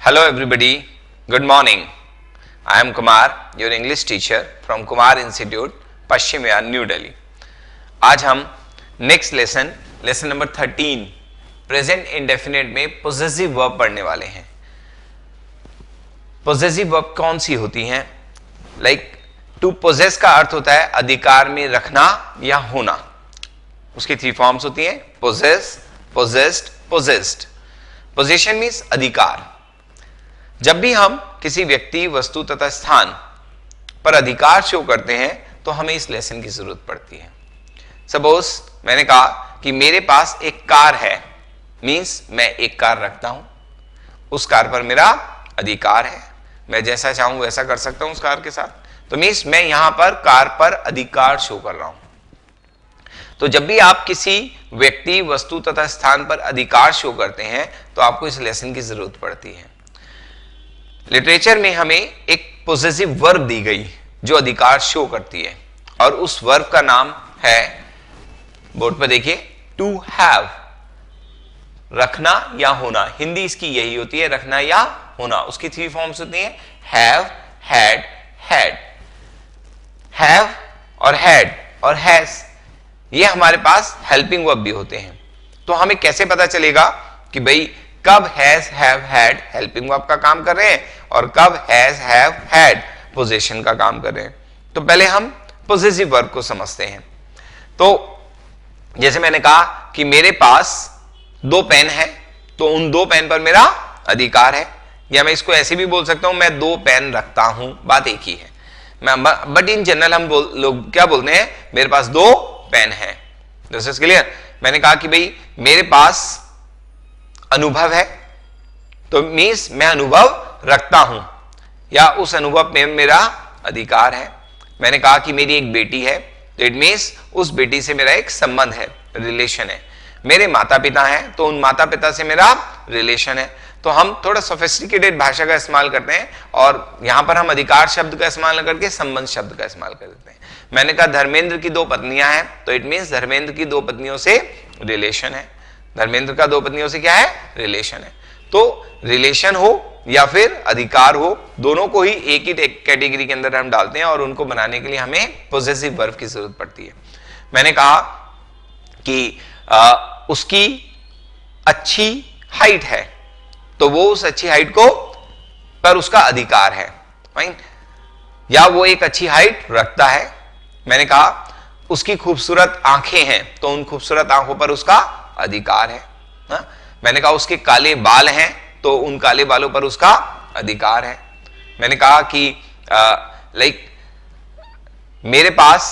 Hello everybody, good morning. I am Kumar, your English teacher from Kumar Institute, Paschim Vihar, new Delhi. आज हम next lesson number 13 present indefinite में possessive verb पढ़ने वाले हैं. Possessive verb कौन सी होती हैं? लाइक टू पोजेस का अर्थ होता है अधिकार में रखना या होना. उसकी 3 फॉर्म्स होती हैं, possess, possessed, possessed. Possession means अधिकार. जब भी हम किसी व्यक्ति, वस्तु तथा स्थान पर अधिकार शो करते हैं तो हमें इस लेसन की जरूरत पड़ती है. सपोज मैंने कहा कि मेरे पास एक कार है, मीन्स मैं एक कार रखता हूं, उस कार पर मेरा अधिकार है, मैं जैसा चाहूं वैसा कर सकता हूं उस कार के साथ. तो मीन्स मैं यहां पर कार पर अधिकार शो कर रहा हूं. तो जब भी आप किसी व्यक्ति, वस्तु तथा स्थान पर अधिकार शो करते हैं तो आपको इस लेसन की जरूरत पड़ती है. लिटरेचर में हमें एक पोजेसिव वर्ब दी गई जो अधिकार शो करती है और उस वर्ब का नाम है, बोर्ड पर देखिए, टू हैव. रखना या होना, हिंदी इसकी यही होती है, रखना या होना. उसकी 3 फॉर्म्स होती हैं, हैव, हैड, हैड. हैव और हैड और हैज ये हमारे पास हेल्पिंग वर्ब भी होते हैं. तो हमें कैसे पता चलेगा कि भाई कब has, have, had helping verb का काम कर रहे हैं और कब हैज, हैव, हैड पोजेशन का काम कर रहे हैं? तो पहले हम पोजेसिव वर्ब को समझते हैं. तो जैसे मैंने कहा कि मेरे पास 2 पेन है, तो उन 2 पेन पर मेरा अधिकार है. या मैं इसको ऐसे भी बोल सकता हूं, मैं 2 पेन रखता हूं, बात एक ही है. बट इन जनरल हम लोग क्या बोलते हैं, मेरे पास 2 पेन है. This is clear. मैंने कहा कि भाई मेरे पास अनुभव है, तो मीन्स मैं अनुभव रखता हूं या उस अनुभव में मेरा अधिकार है. मैंने कहा कि मेरी एक बेटी है, तो इट मीन्स उस बेटी से मेरा एक संबंध है, रिलेशन है. मेरे माता पिता हैं, तो उन माता पिता से मेरा रिलेशन है. तो हम थोड़ा सोफिस्टिकेटेड भाषा का इस्तेमाल करते हैं और यहां पर हम अधिकार शब्द का इस्तेमाल करके संबंध शब्द का इस्तेमाल करते हैं. मैंने कहा धर्मेंद्र की 2 पत्नियां हैं, तो इट मीन्स धर्मेंद्र की 2 पत्नियों से रिलेशन है. धर्मेंद्र का 2 पत्नियों से क्या है, रिलेशन है. तो रिलेशन हो या फिर अधिकार हो, दोनों को ही एक ही कैटेगरी के अंदर हम डालते हैं और उनको बनाने के लिए हमें पोजेसिव वर्ब की जरूरत पड़ती है. मैंने कहा कि उसकी अच्छी हाइट है, तो वो उस अच्छी हाइट को पर उसका अधिकार है, फाइन. या वो एक अच्छी हाइट रखता है. मैंने कहा उसकी खूबसूरत आंखें हैं, तो उन खूबसूरत आंखों पर उसका अधिकार है. मैंने कहा उसके काले बाल हैं, तो उन काले बालों पर उसका अधिकार है. मैंने कहा कि लाइक मेरे पास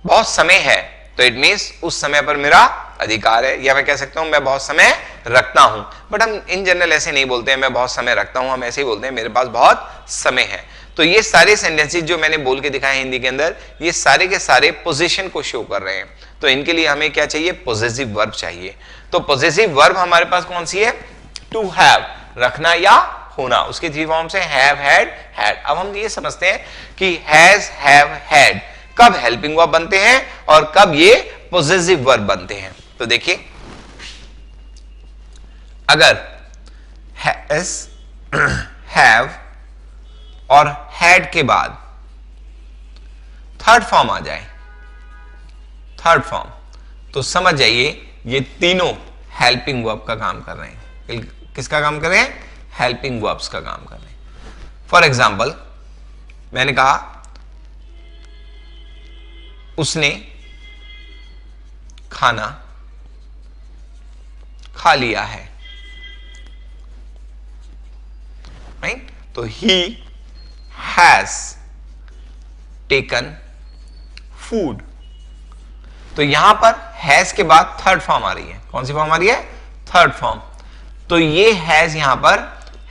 बहुत समय है, तो इट मीन्स उस समय पर मेरा अधिकार है. या मैं कह सकता हूं मैं बहुत समय रखता हूं, बट हम इन जनरल ऐसे नहीं बोलते हैं मैं बहुत समय रखता हूं, हम ऐसे ही बोलते हैं मेरे पास बहुत समय है. तो ये सारे सेंटेंसेस जो मैंने बोल के दिखाए हिंदी के अंदर, ये सारे के सारे पोजीशन को शो कर रहे हैं. तो इनके लिए हमें क्या चाहिए, पोजेसिव वर्ब चाहिए. तो पोजेसिव वर्ब हमारे पास कौन सी है, टू हैव, रखना या होना. उसकी 3 फॉर्म्स हैं, हैव, हैड, हैड. अब हम ये समझते हैं कि हैज, हैव, हैड कब हेल्पिंग वर्ब बनते हैं और कब ये पोजेसिव वर्ब बनते हैं. तो देखिए, अगर हैज, हैव और हैड के बाद थर्ड फॉर्म आ जाए, थर्ड फॉर्म, तो समझ जाइए ये तीनों हेल्पिंग वर्ब का काम कर रहे हैं. किसका काम कर रहे हैं, हेल्पिंग वर्ब्स का काम कर रहे हैं. फॉर एग्जाम्पल मैंने कहा उसने खाना खा लिया है, राइट. तो ही हैज टेकन फूड. तो यहां पर हैज के बाद थर्ड फॉर्म आ रही है. कौन सी फॉर्म आ रही है, थर्ड फॉर्म. तो ये हैज यहां पर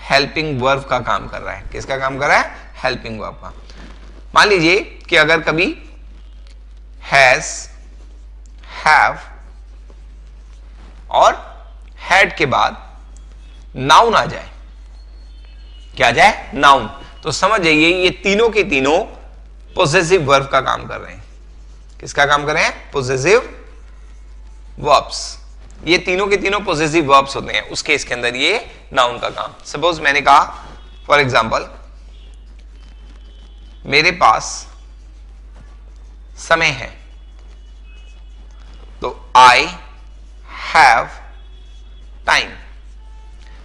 हेल्पिंग वर्ब का काम कर रहा है. किसका काम कर रहा है, हेल्पिंग वर्ब का. मान लीजिए कि अगर कभी हैज, हैव और हैड के बाद नाउन आ जाए, क्या आ जाए, नाउन, तो समझ जाइए ये तीनों के तीनों पोजेसिव वर्ब का काम कर रहे हैं. किसका काम कर रहे हैं, पोजेसिव वर्ब्स, ये तीनों के तीनों पॉजिटिव वर्ब्स होते हैं, उस केस के अंदर ये नाउन का काम। सपोज मैंने कहा फॉर एग्जांपल मेरे पास समय है, तो आई हैव टाइम।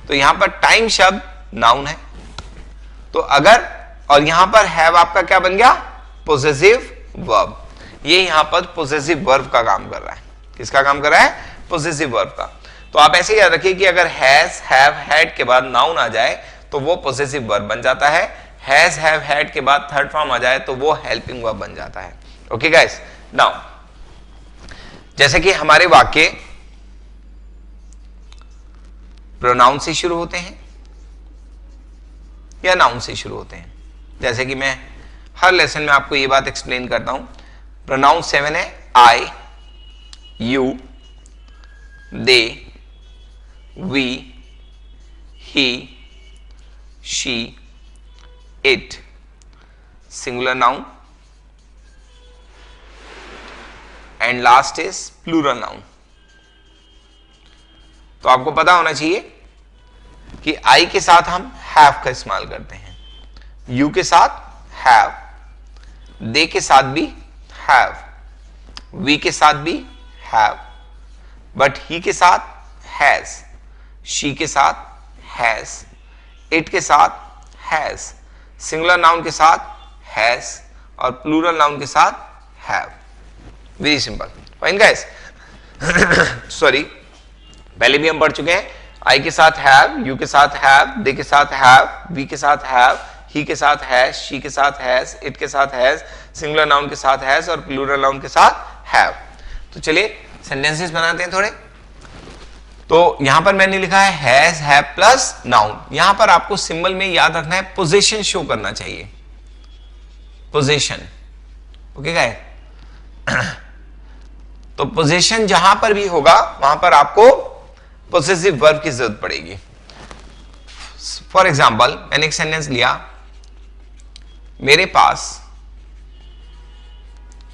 तो यहां पर टाइम शब्द नाउन है, तो अगर, और यहां पर हैव आपका क्या बन गया, पॉसेसिव वर्ब। ये यहां पर पॉसेसिव वर्ब का काम कर रहा है। किसका काम कर रहा है, पॉसेसिव वर्ब का। तो आप ऐसे याद रखिए कि अगर हैज हैव हैड के बाद नाउन आ जाए तो वो पॉसेसिव वर्ब बन जाता है, हैज हैव हैड के बाद थर्ड फॉर्म आ जाए तो वो हेल्पिंग वर्ब बन जाता है। ओके गाइस, नाउ जैसे कि हमारे वाक्य प्रोनाउन से शुरू होते हैं या नाउन से शुरू होते हैं, जैसे कि मैं हर लेसन में आपको ये बात एक्सप्लेन करता हूं। प्रोनाउन 7 है, I, you, they, we, he, she, it, singular noun, and last is plural noun. तो आपको पता होना चाहिए कि आई के साथ हम हैव का इस्तेमाल करते हैं, यू के साथ हैव, दे के साथ भी हैव, वी के साथ भी हैव, बट ही के साथ हैज, शी के साथ हैज, इट के साथ हैज, सिंगुलर नाउन के साथ हैज और प्लूरल नाउन के साथ have. Very simple, fine guys. Sorry, पहले भी हम पढ़ चुके हैं। आई के साथ हैव, यू के साथ हैव, दे के साथ हैव, वी के साथ हैव, ही के साथ हैज, शी के साथ हैज, इट के साथ हैज, सिंगुलर नाउन के साथ हैज और प्लूरल नाउन के साथ हैव। तो चलिए सेंटेंसेस बनाते हैं थोड़े। तो यहां पर मैंने लिखा है हैज हैव प्लस नाउन। यहां पर आपको सिंबल में याद रखना है पोजीशन शो करना चाहिए, पोजीशन। ओके गाइस, तो पोजीशन जहां पर भी होगा वहां पर आपको पॉसेसिव वर्ब की जरूरत पड़ेगी। फॉर एग्जाम्पल मैंने एक सेंटेंस लिया, मेरे पास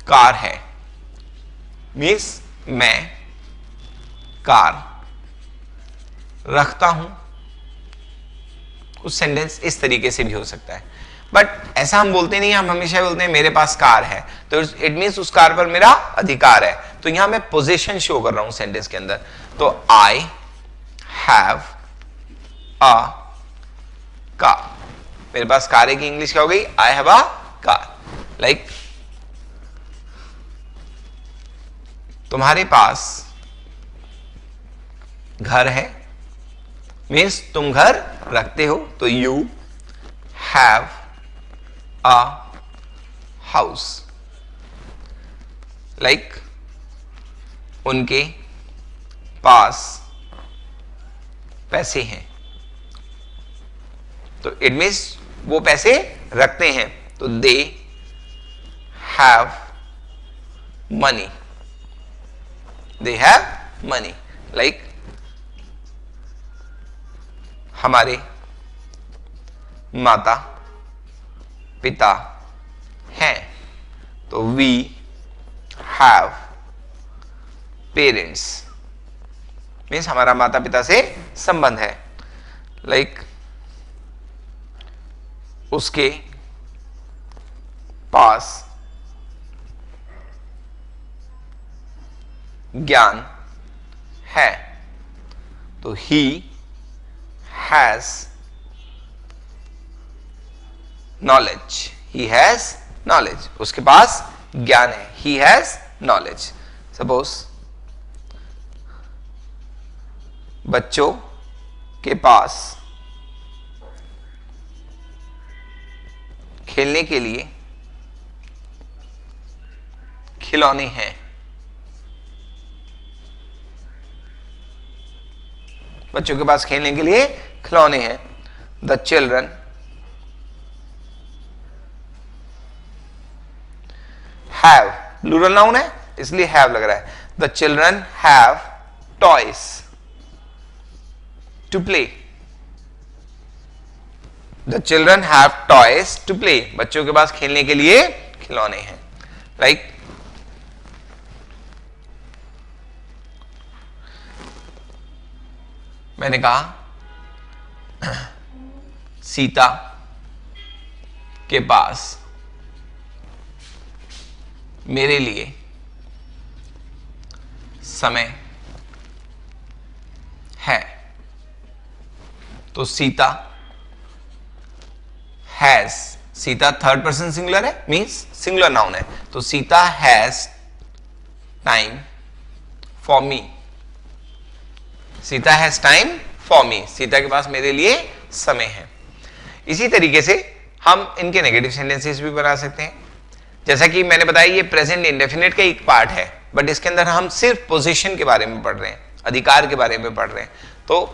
कार है, मीन्स मैं कार रखता हूं। कुछ सेंटेंस इस तरीके से भी हो सकता है, बट ऐसा हम बोलते नहीं, हम हमेशा बोलते हैं मेरे पास कार है, तो इट मीन्स उस कार पर मेरा अधिकार है। तो यहां मैं पोजीशन शो कर रहा हूं सेंटेंस के अंदर। तो आई हैव अ कार, मेरे पास कार है की इंग्लिश क्या हो गई, I have a car. Like तुम्हारे पास घर है, मीन्स तुम घर रखते हो, तो you have a house. Like उनके पास पैसे हैं, तो इट मीन्स वो पैसे रखते हैं, तो they have money, they have money. Like हमारे माता पिता हैं, तो वी हैव पेरेंट्स, मीन्स हमारा माता पिता से संबंध है। लाइक उसके पास ज्ञान है, तो he has knowledge, he has knowledge, उसके पास ज्ञान है, ही हैज नॉलेज। सपोज बच्चों के पास खेलने के लिए खिलौने हैं, बच्चों के पास खेलने के लिए खिलौने हैं। The children have, plural noun है इसलिए हैव लग रहा है। The children have toys to play, the children have toys to play, बच्चों के पास खेलने के लिए खिलौने हैं। लाइक मैंने कहा सीता के पास मेरे लिए समय है। तो Sita has, Sita third person singular है, मींस सिंगुलर नाउन है, तो Sita has time for me. Sita has time for me, Sita के पास मेरे लिए समय है। इसी तरीके से हम इनके नेगेटिव सेंटेंसेस भी बना सकते हैं। जैसा कि मैंने बताया ये प्रेजेंट इंडेफिनिट का एक पार्ट है, बट इसके अंदर हम सिर्फ पोजीशन के बारे में पढ़ रहे हैं, अधिकार के बारे में पढ़ रहे हैं। तो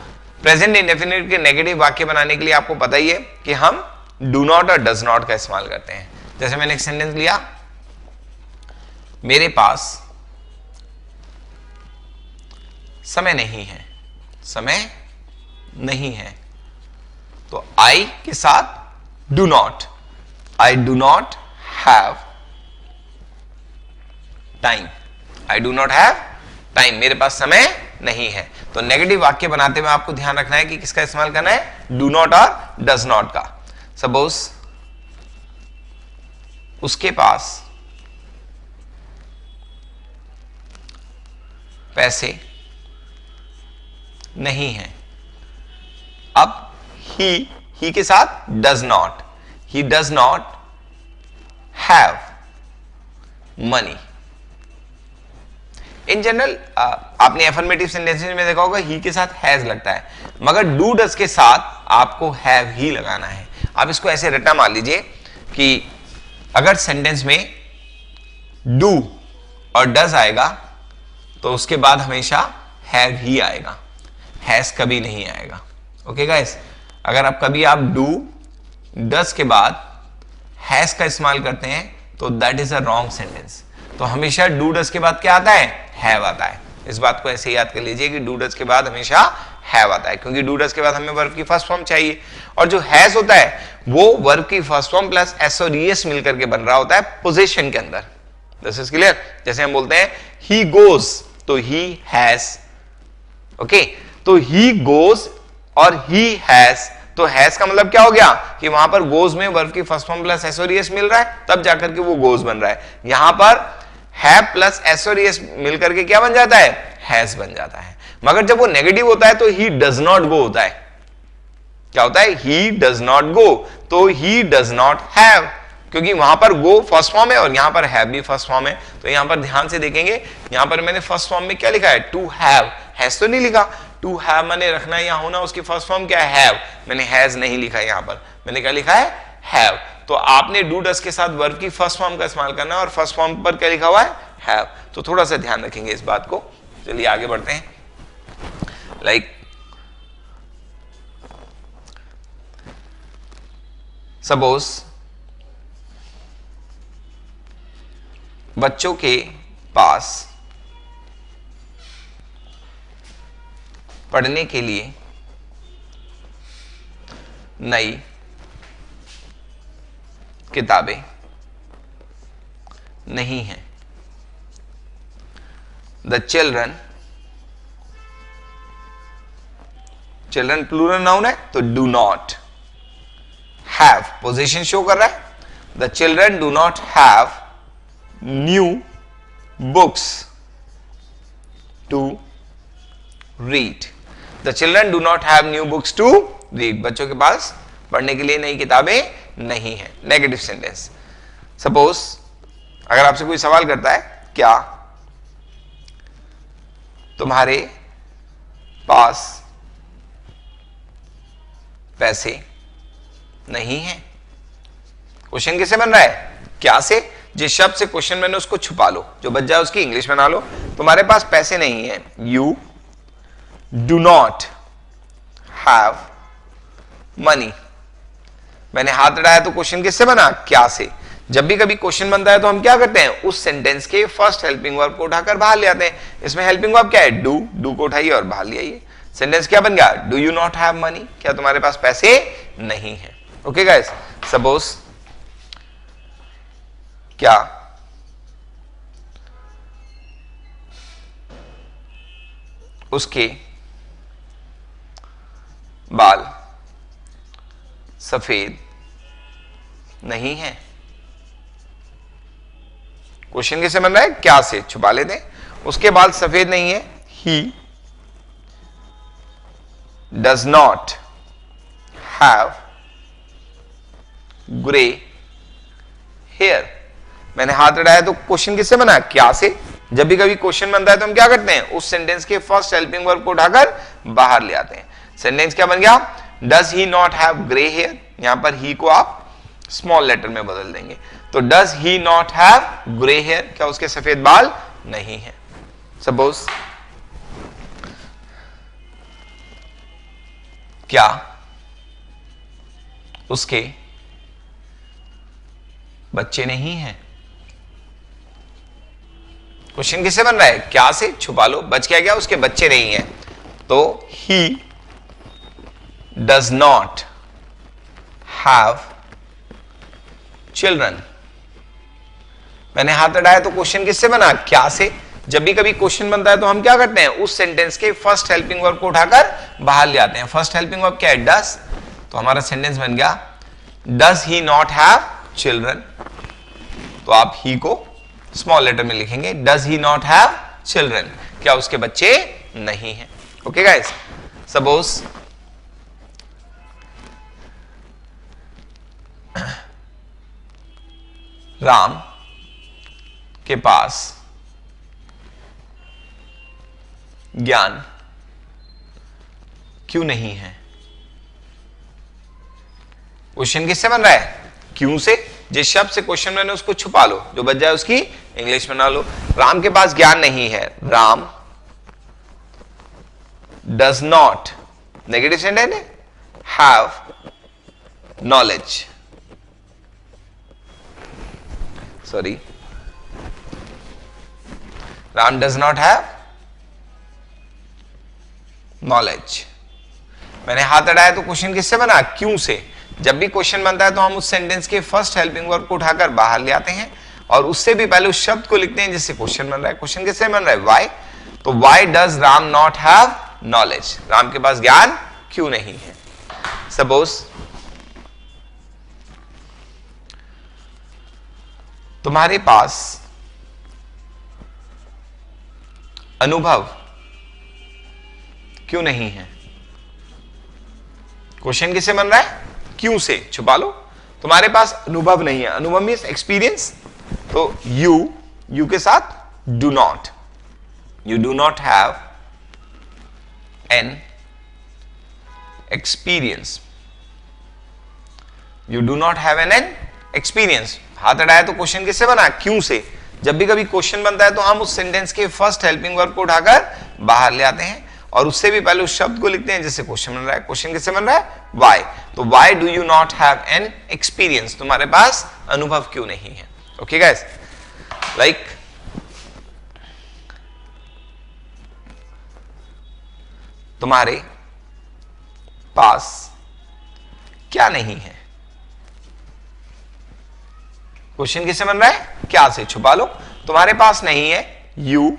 प्रेजेंट इंडेफिनिट के नेगेटिव वाक्य बनाने के लिए आपको पता ही है कि हम डू नॉट और डज नॉट का इस्तेमाल करते हैं। जैसे मैंने एक सेंटेंस लिया, मेरे पास समय नहीं है, समय नहीं है, तो आई के साथ do not, I do not have time, I do not have time, मेरे पास समय नहीं है। तो नेगेटिव वाक्य बनाते हुए आपको ध्यान रखना है कि किसका इस्तेमाल करना है, डू नॉट और डज नॉट का। सपोज उसके पास पैसे नहीं है, अब ही के साथ does not, he does not have money. In general आपने एफर्मेटिव सेंटेंसेस में देखा होगा ही के साथ हैज लगता है, मगर डू डज के साथ आपको हैव ही लगाना है। आप इसको ऐसे रटना मान लीजिए कि अगर सेंटेंस में डू और डज आएगा तो उसके बाद हमेशा हैव ही आएगा, हैज कभी नहीं आएगा। ओके गाइस, अगर आप कभी आप डू डज के बाद हैज का इस्तेमाल करते हैं तो that is a wrong sentence. तो हमेशा डू डज के बाद क्या आता है, हैव आता है। इस बात को ऐसे याद कर लीजिए कि डू डज के बाद हमेशा हैव आता है, क्योंकि डू डज के बाद हमें वर्ब की फर्स्ट फॉर्म चाहिए, और जो हैज होता है वो वर्ब की फर्स्ट फॉर्म प्लस एस और ईएस मिलकर के बन रहा होता है पोजीशन के अंदर। This is clear. जैसे हम बोलते हैं ही गोज, तो ही हैज, ओके, तो ही गोज और ही हैज, तो हैज का मतलब क्या हो गया कि वहां पर गोज में वर्ब की फर्स्ट फॉर्म प्लस एस और ईएस मिल रहा है, तब जाकर के वो गोज बन रहा है। यहां पर हैव प्लस एस और ईएस मिलकर के क्या बन जाता है, हैज बन जाता है। मगर जब वो नेगेटिव होता है तो ही डज नॉट गो होता है। क्या होता है, ही डज नॉट गो, तो ही डज नॉट हैव, क्योंकि वहां पर गो फर्स्ट फॉर्म है और यहां पर हैव भी फर्स्ट फॉर्म है। तो यहां पर ध्यान से देखेंगे, यहां पर मैंने फर्स्ट फॉर्म में क्या लिखा है, टू हैव, हैज तो नहीं लिखा। टू हैव मैंने रखना है या होना, उसकी फर्स्ट फॉर्म क्या है, हैव, मैंने हैज नहीं लिखा। यहां पर मैंने क्या लिखा है, हैव। तो आपने डू डज के साथ वर्ब की फर्स्ट फॉर्म का इस्तेमाल करना है और फर्स्ट फॉर्म पर क्या लिखा हुआ है, हैव। तो थोड़ा सा ध्यान रखेंगे इस बात को। चलिए आगे बढ़ते हैं। लाइक सपोज बच्चों के पास पढ़ने के लिए नई किताबें नहीं हैं। The children, children plural noun है तो do not have, position show कर रहा है। The children do not have new books to read. The children do not have new books to read, बच्चों के पास पढ़ने के लिए नई किताबें नहीं है। Negative sentence. सपोज अगर आपसे कोई सवाल करता है, क्या तुम्हारे पास पैसे नहीं है? क्वेश्चन किससे बन रहा है, क्या से। जिस शब्द से क्वेश्चन बने उसको छुपा लो, जो बच जाए उसकी इंग्लिश बना लो। तुम्हारे पास पैसे नहीं है, you do not have money. मैंने हाथ उठाया तो क्वेश्चन किससे बना, क्या से। जब भी कभी क्वेश्चन बनता है तो हम क्या करते हैं, उस सेंटेंस के फर्स्ट हेल्पिंग वर्ब को उठाकर बाहर ले आते हैं। इसमें हेल्पिंग वर्ब क्या है, डू, डू को उठाइए और बाहर ले आइए। सेंटेंस क्या बन गया, do you not have money, क्या तुम्हारे पास पैसे नहीं है। ओके गाइस, सपोज क्या उसके बाल सफेद नहीं है। क्वेश्चन कैसे बन रहा है? क्या से छुपा लेते हैं। उसके बाल सफेद नहीं है। He does not have grey hair. मैंने हाथ उठाया तो क्वेश्चन किससे बना? क्या से। जब भी कभी क्वेश्चन बनता है तो हम क्या करते हैं? उस सेंटेंस के फर्स्ट हेल्पिंग वर्ब को उठाकर बाहर ले आते हैं। सेंटेंस क्या बन गया? Does he not have grey hair. यहां पर ही को आप स्मॉल लेटर में बदल देंगे तो does he not have grey hair, क्या उसके सफेद बाल नहीं है। सपोज क्या उसके बच्चे नहीं हैं। क्वेश्चन किससे बन रहा है? क्या से छुपा लो। बच क्या गया? उसके बच्चे नहीं हैं। तो ही डज नॉट हैव चिल्ड्रन। मैंने हाथ उठाया तो क्वेश्चन किससे बना? क्या से। जब भी कभी क्वेश्चन बनता है तो हम क्या करते हैं? उस सेंटेंस के फर्स्ट हेल्पिंग वर्ब को उठाकर बाहर ले आते हैं। फर्स्ट हेल्पिंग वर्ब क्या है? डज। तो हमारा सेंटेंस बन गया does he not have children. तो आप ही को स्मॉल लेटर में लिखेंगे does he not have children, क्या उसके बच्चे नहीं हैं। ओके गाइस, सपोज राम के पास ज्ञान क्यों नहीं है। क्वेश्चन किससे बन रहा है? क्यों से। जिस शब्द से क्वेश्चन मैंने उसको छुपा लो, जो बच जाए उसकी इंग्लिश बना लो। राम के पास ज्ञान नहीं है। Ram does not, negative sentence है, have knowledge. Sorry, Ram does not have knowledge. मैंने हाथ अड़ाया तो क्वेश्चन किससे बना? क्यों से। जब भी क्वेश्चन बनता है तो हम उस सेंटेंस के फर्स्ट हेल्पिंग वर्ब को उठाकर बाहर ले आते हैं और उससे भी पहले उस शब्द को लिखते हैं जिससे क्वेश्चन बन रहा है। क्वेश्चन किससे बन रहा है? व्हाई। तो why does Ram not have knowledge, Ram के पास ज्ञान क्यों नहीं है। सपोज तुम्हारे पास अनुभव क्यों नहीं है। क्वेश्चन किससे बन रहा है? क्यों से छुपा लो। तुम्हारे पास अनुभव नहीं है। अनुभव मीन्स एक्सपीरियंस। तो यू के साथ do not, you do not have an experience, you do not have an experience. हाथ अड़ाया तो क्वेश्चन किससे बना? क्यों से। जब भी कभी क्वेश्चन बनता है तो हम उस सेंटेंस के फर्स्ट हेल्पिंग वर्ब को उठाकर बाहर ले आते हैं और उससे भी पहले उस शब्द को लिखते हैं जिससे क्वेश्चन बन रहा है। क्वेश्चन किससे बन रहा है? व्हाई। तो why do you not have an experience, तुम्हारे पास अनुभव क्यों नहीं है। ओके गाइस, लाइक तुम्हारे पास क्या नहीं है। क्वेश्चन किससे बन रहा है? क्या से छुपा लो। तुम्हारे पास नहीं है। You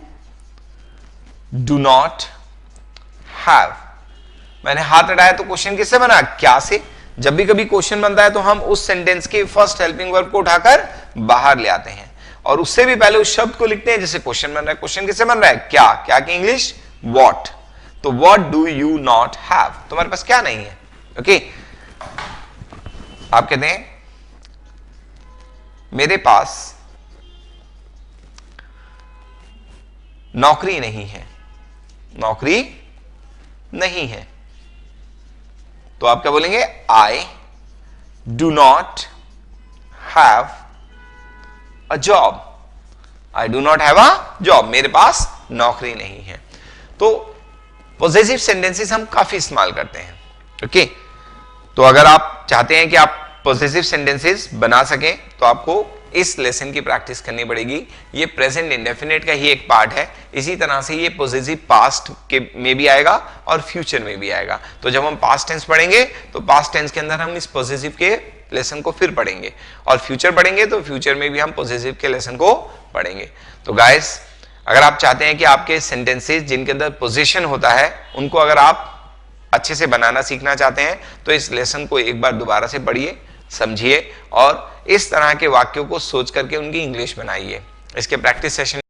do not have. मैंने हाथ अड़ाया तो क्वेश्चन किससे बना? क्या से। जब भी कभी क्वेश्चन बनता है तो हम उस सेंटेंस के फर्स्ट हेल्पिंग वर्ब को उठाकर बाहर ले आते हैं और उससे भी पहले उस शब्द को लिखते हैं जिससे क्वेश्चन बन रहा है। क्वेश्चन किससे बन रहा है? क्या। क्या की इंग्लिश? व्हाट। तो what do you not have, तुम्हारे पास क्या नहीं है। ओके, आप कहते हैं मेरे पास नौकरी नहीं है। नौकरी नहीं है तो आप क्या बोलेंगे? I do not have a job. I do not have a job, मेरे पास नौकरी नहीं है। तो पॉजिटिव सेंटेंसेस हम काफी इस्तेमाल करते हैं। ओके, तो अगर आप चाहते हैं कि आप पॉजिटिव सेंटेंसेस बना सकें तो आपको इस लेसन की प्रैक्टिस करनी पड़ेगी। ये प्रेजेंट इंडेफिनिट का ही एक पार्ट है। इसी तरह से ये पॉजिटिव पास्ट के में भी आएगा और फ्यूचर में भी आएगा। तो जब हम पास्ट टेंस पढ़ेंगे तो पास्ट टेंस के अंदर हम इस पॉजिटिव के लेसन को फिर पढ़ेंगे और फ्यूचर पढ़ेंगे तो फ्यूचर में भी हम पॉजिटिव के लेसन को पढ़ेंगे। तो गाइस, अगर आप चाहते हैं कि आपके सेंटेंसेस जिनके अंदर पोजीशन होता है उनको अगर आप अच्छे से बनाना सीखना चाहते हैं तो इस लेसन को एक बार दोबारा से पढ़िए, समझिए और इस तरह के वाक्यों को सोच करके उनकी इंग्लिश बनाइए। इसके प्रैक्टिस सेशन